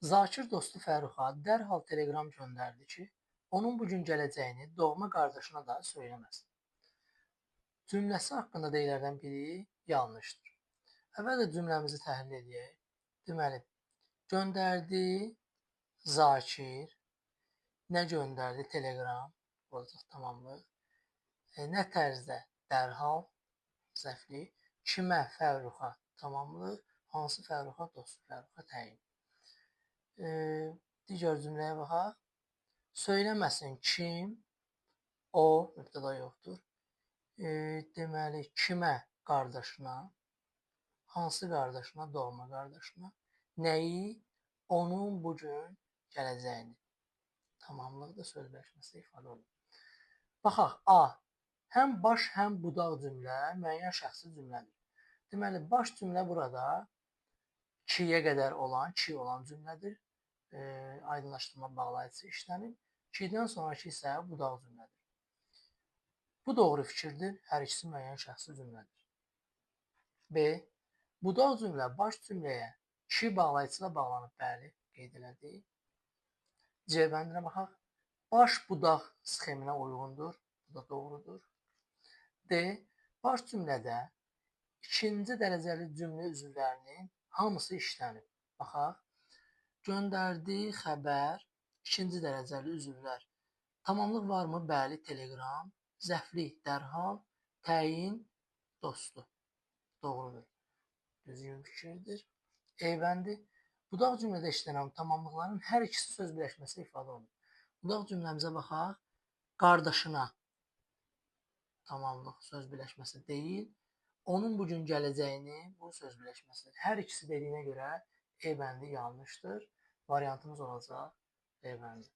Zakir dostu Fəruxa dərhal telegram göndərdi ki, onun bu gün gələcəyini doğma qardaşına da söyləməsin. Cümləsi haqqında deyilənlərdən biri yanlışdır. Əvvəlcə cümləmizi təhlil edək. Deməli, göndərdi Zakir, nə göndərdi telegram olacaq tamamlıq. Nə tərzdə dərhal zəfli, kimə Fəruxa tamamlıq, hansı Fəruxa dostu Fəruxa təyin. Digər cümləyə baxaq. Söyləməsin kim, o, mübtəda yoxdur. Deməli, kimə qardaşına, hansı qardaşına, doğma qardaşına, nəyi, onun bu gün gələcəyini. Tamamlıqda söz birləşməsi ifadə olunur. Baxaq, A. Həm baş, həm budaq cümlə müəyyən şəxsi cümlədir. Deməli, baş cümlə burada kiyə qədər olan, ki olan cümlədir. Aydınlaşdırma bağlayıcısı işlənib. Kidən sonraki isə budaq cümlədir. Bu doğru fikirdir. Hər ikisi müəyyən şəxsi cümlədir. B. Budaq cümlə baş cümləyə ki bağlayıcı ilə bağlanıb. Bəli, qeyd elədik. C bəndinə baxaq. Baş budaq sxeminə uyğundur. Bu da doğrudur. D. Baş cümlədə ikinci dərəcəli cümlə üzvlərinin hamısı işlənib. Baxaq. Göndərdi, xəbər, ikinci dərəcəli üzvlər. Tamamlıq varmı? Bəli, telegram, zəfli, dərhal, təyin, dostu. Doğrudur. Düzgün fikirdir. E bəndi. Budaq cümlədə işlənən tamamlıqların hər ikisi söz birləşməsi ifadə olunur. Budaq cümləmizə baxaq. Qardaşına tamamlıq söz birləşməsi deyil. Onun bugün gələcəyini bu söz birləşməsidir. Hər ikisi dediyinə görə E bəndi yanlışdır. Variantımız olacaq E bəndi.